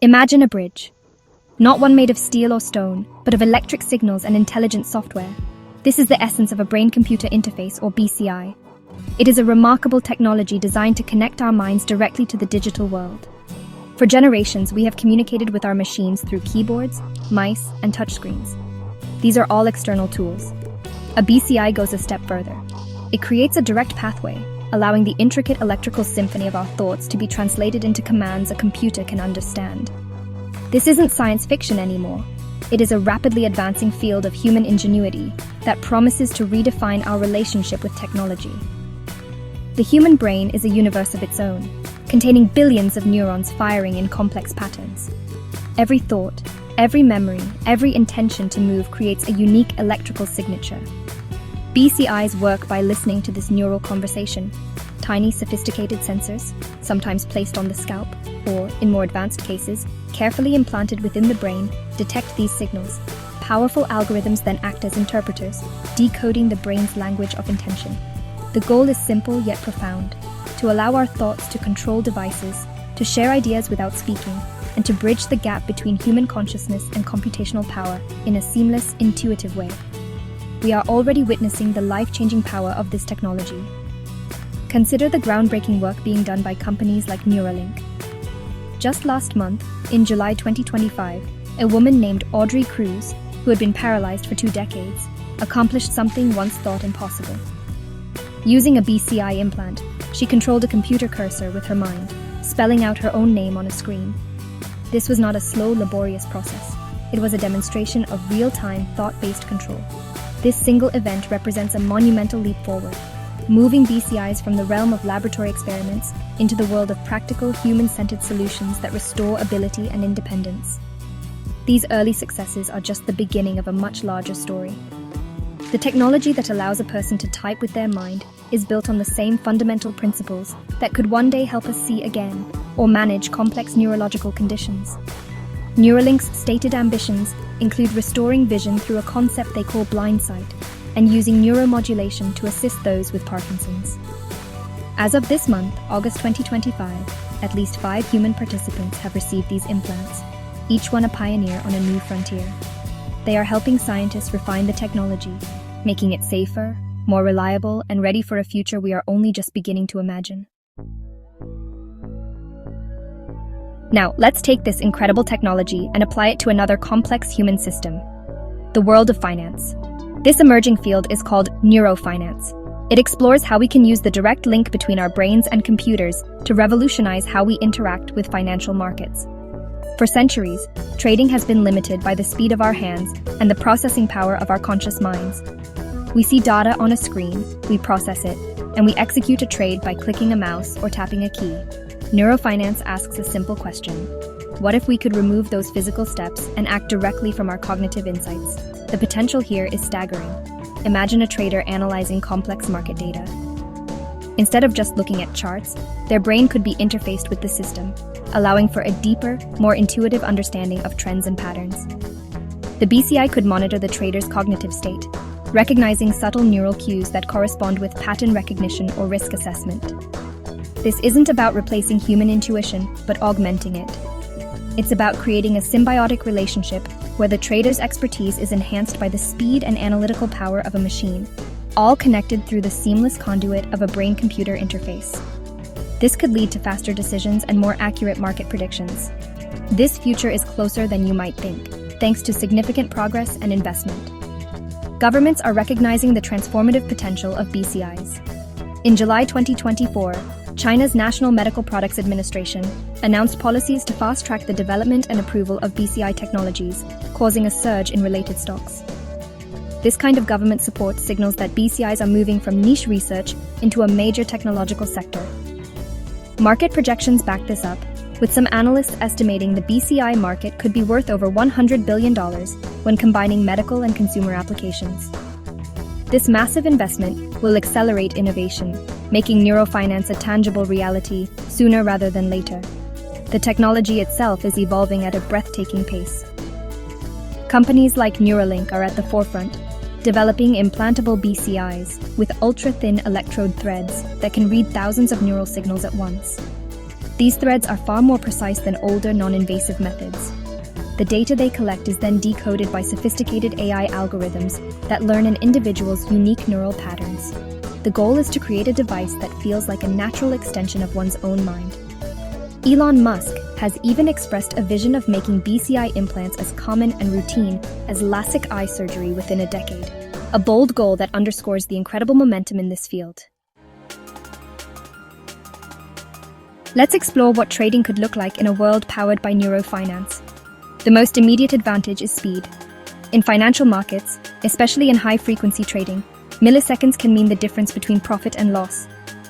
Imagine a bridge. Not one made of steel or stone, but of electric signals and intelligent software. This is the essence of a brain-computer interface, or BCI. It is a remarkable technology designed to connect our minds directly to the digital world. For generations, we have communicated with our machines through keyboards, mice, and touchscreens. These are all external tools. A BCI goes a step further. It creates a direct pathway, allowing the intricate electrical symphony of our thoughts to be translated into commands a computer can understand. This isn't science fiction anymore. It is a rapidly advancing field of human ingenuity that promises to redefine our relationship with technology. The human brain is a universe of its own, containing billions of neurons firing in complex patterns. Every thought, every memory, every intention to move creates a unique electrical signature. BCIs work by listening to this neural conversation. Tiny, sophisticated sensors, sometimes placed on the scalp, or, in more advanced cases, carefully implanted within the brain, detect these signals. Powerful algorithms then act as interpreters, decoding the brain's language of intention. The goal is simple yet profound: to allow our thoughts to control devices, to share ideas without speaking, and to bridge the gap between human consciousness and computational power in a seamless, intuitive way. We are already witnessing the life-changing power of this technology. Consider the groundbreaking work being done by companies like Neuralink. Just last month, in July 2025, a woman named Audrey Cruz, who had been paralyzed for 2 decades, accomplished something once thought impossible. Using a BCI implant, she controlled a computer cursor with her mind, spelling out her own name on a screen. This was not a slow, laborious process. It was a demonstration of real-time, thought-based control. This single event represents a monumental leap forward, moving BCIs from the realm of laboratory experiments into the world of practical, human-centered solutions that restore ability and independence. These early successes are just the beginning of a much larger story. The technology that allows a person to type with their mind is built on the same fundamental principles that could one day help us see again or manage complex neurological conditions. Neuralink's stated ambitions include restoring vision through a concept they call blind sight and using neuromodulation to assist those with Parkinson's. As of this month, August 2025, at least 5 human participants have received these implants, each one a pioneer on a new frontier. They are helping scientists refine the technology, making it safer, more reliable, and ready for a future we are only just beginning to imagine. Now, let's take this incredible technology and apply it to another complex human system: the world of finance. This emerging field is called Neuro-Finance. It explores how we can use the direct link between our brains and computers to revolutionize how we interact with financial markets. For centuries, trading has been limited by the speed of our hands and the processing power of our conscious minds. We see data on a screen, we process it, and we execute a trade by clicking a mouse or tapping a key. Neuro-Finance asks a simple question: what if we could remove those physical steps and act directly from our cognitive insights? The potential here is staggering. Imagine a trader analyzing complex market data. Instead of just looking at charts, their brain could be interfaced with the system, allowing for a deeper, more intuitive understanding of trends and patterns. The BCI could monitor the trader's cognitive state, recognizing subtle neural cues that correspond with pattern recognition or risk assessment. This isn't about replacing human intuition, but augmenting it. It's about creating a symbiotic relationship where the trader's expertise is enhanced by the speed and analytical power of a machine, all connected through the seamless conduit of a brain-computer interface. This could lead to faster decisions and more accurate market predictions. This future is closer than you might think, thanks to significant progress and investment. Governments are recognizing the transformative potential of BCIs. In July 2024, China's National Medical Products Administration announced policies to fast-track the development and approval of BCI technologies, causing a surge in related stocks. This kind of government support signals that BCIs are moving from niche research into a major technological sector. Market projections back this up, with some analysts estimating the BCI market could be worth over $100 billion when combining medical and consumer applications. This massive investment will accelerate innovation, making neurofinance a tangible reality sooner rather than later. The technology itself is evolving at a breathtaking pace. Companies like Neuralink are at the forefront, developing implantable BCIs with ultra-thin electrode threads that can read thousands of neural signals at once. These threads are far more precise than older, non-invasive methods. The data they collect is then decoded by sophisticated AI algorithms that learn an individual's unique neural patterns. The goal is to create a device that feels like a natural extension of one's own mind. Elon Musk has even expressed a vision of making BCI implants as common and routine as LASIK eye surgery within a decade, a bold goal that underscores the incredible momentum in this field. Let's explore what trading could look like in a world powered by Neuro-Finance. The most immediate advantage is speed. In financial markets, especially in high-frequency trading, milliseconds can mean the difference between profit and loss.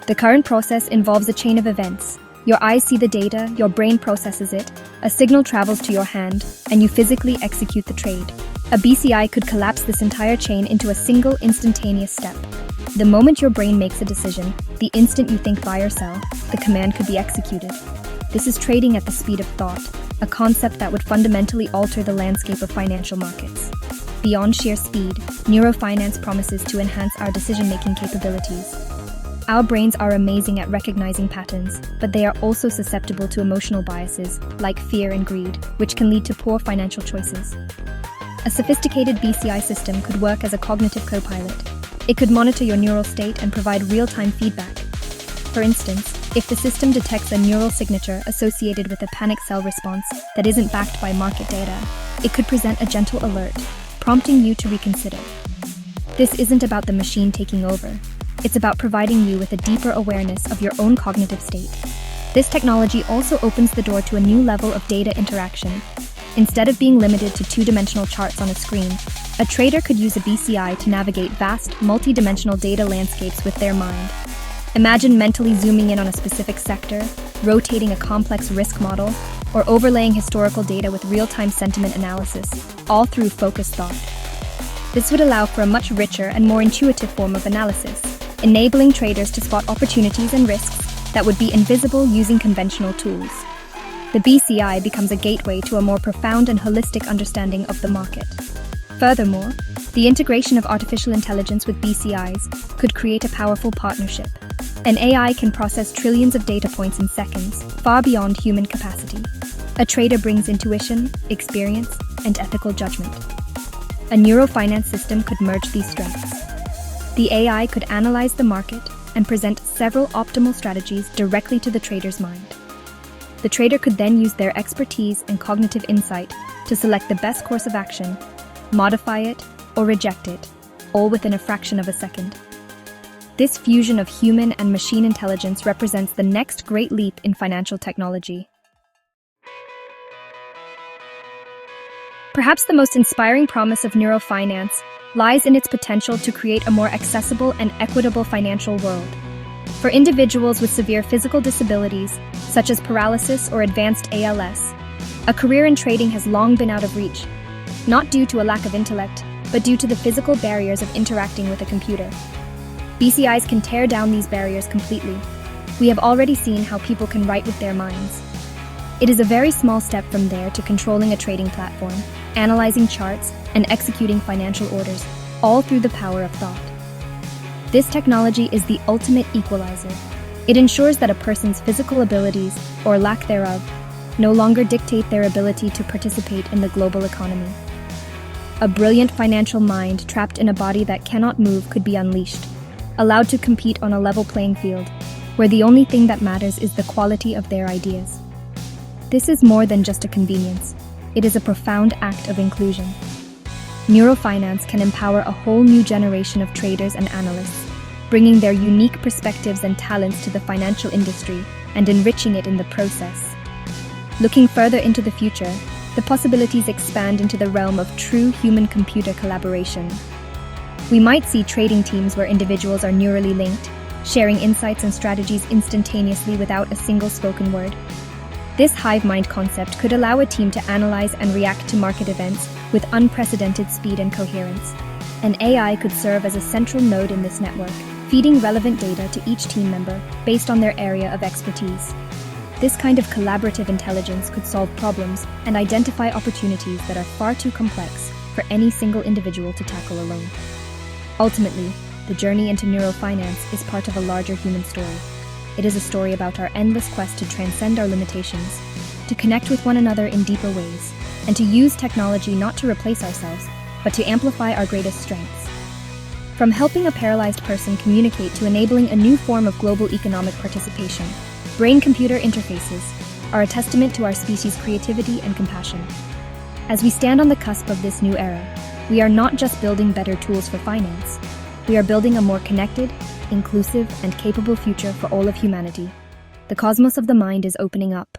The current process involves a chain of events. Your eyes see the data, your brain processes it, a signal travels to your hand, and you physically execute the trade. A BCI could collapse this entire chain into a single instantaneous step. The moment your brain makes a decision, the instant you think buy or sell, the command could be executed. This is trading at the speed of thought, a concept that would fundamentally alter the landscape of financial markets. Beyond sheer speed, Neurofinance promises to enhance our decision-making capabilities. Our brains are amazing at recognizing patterns, but they are also susceptible to emotional biases, like fear and greed, which can lead to poor financial choices. A sophisticated BCI system could work as a cognitive co-pilot. It could monitor your neural state and provide real-time feedback. For instance, if the system detects a neural signature associated with a panic sell response that isn't backed by market data, it could present a gentle alert, prompting you to reconsider. This isn't about the machine taking over. It's about providing you with a deeper awareness of your own cognitive state. This technology also opens the door to a new level of data interaction. Instead of being limited to two-dimensional charts on a screen, a trader could use a BCI to navigate vast, multi-dimensional data landscapes with their mind. Imagine mentally zooming in on a specific sector, rotating a complex risk model, or overlaying historical data with real-time sentiment analysis, all through focused thought. This would allow for a much richer and more intuitive form of analysis, enabling traders to spot opportunities and risks that would be invisible using conventional tools. The BCI becomes a gateway to a more profound and holistic understanding of the market. Furthermore, the integration of artificial intelligence with BCIs could create a powerful partnership. An AI can process trillions of data points in seconds, far beyond human capacity. A trader brings intuition, experience, and ethical judgment. A Neuro-Finance system could merge these strengths. The AI could analyze the market and present several optimal strategies directly to the trader's mind. The trader could then use their expertise and cognitive insight to select the best course of action, modify it, or reject it, all within a fraction of a second. This fusion of human and machine intelligence represents the next great leap in financial technology. Perhaps the most inspiring promise of Neuro-Finance lies in its potential to create a more accessible and equitable financial world. For individuals with severe physical disabilities, such as paralysis or advanced ALS, a career in trading has long been out of reach, not due to a lack of intellect, but due to the physical barriers of interacting with a computer. BCIs can tear down these barriers completely. We have already seen how people can write with their minds. It is a very small step from there to controlling a trading platform, analyzing charts, and executing financial orders, all through the power of thought. This technology is the ultimate equalizer. It ensures that a person's physical abilities, or lack thereof, no longer dictate their ability to participate in the global economy. A brilliant financial mind trapped in a body that cannot move could be unleashed, allowed to compete on a level playing field, where the only thing that matters is the quality of their ideas. This is more than just a convenience. It is a profound act of inclusion. Neuro-Finance can empower a whole new generation of traders and analysts, bringing their unique perspectives and talents to the financial industry and enriching it in the process. Looking further into the future, the possibilities expand into the realm of true human-computer collaboration. We might see trading teams where individuals are neurally linked, sharing insights and strategies instantaneously without a single spoken word. This hive mind concept could allow a team to analyze and react to market events with unprecedented speed and coherence. An AI could serve as a central node in this network, feeding relevant data to each team member based on their area of expertise. This kind of collaborative intelligence could solve problems and identify opportunities that are far too complex for any single individual to tackle alone. Ultimately, the journey into Neuro-Finance is part of a larger human story. It is a story about our endless quest to transcend our limitations, to connect with one another in deeper ways, and to use technology not to replace ourselves, but to amplify our greatest strengths. From helping a paralyzed person communicate to enabling a new form of global economic participation, brain-computer interfaces are a testament to our species' creativity and compassion. As we stand on the cusp of this new era, we are not just building better tools for finance, we are building a more connected, inclusive, and capable future for all of humanity. The cosmos of the mind is opening up,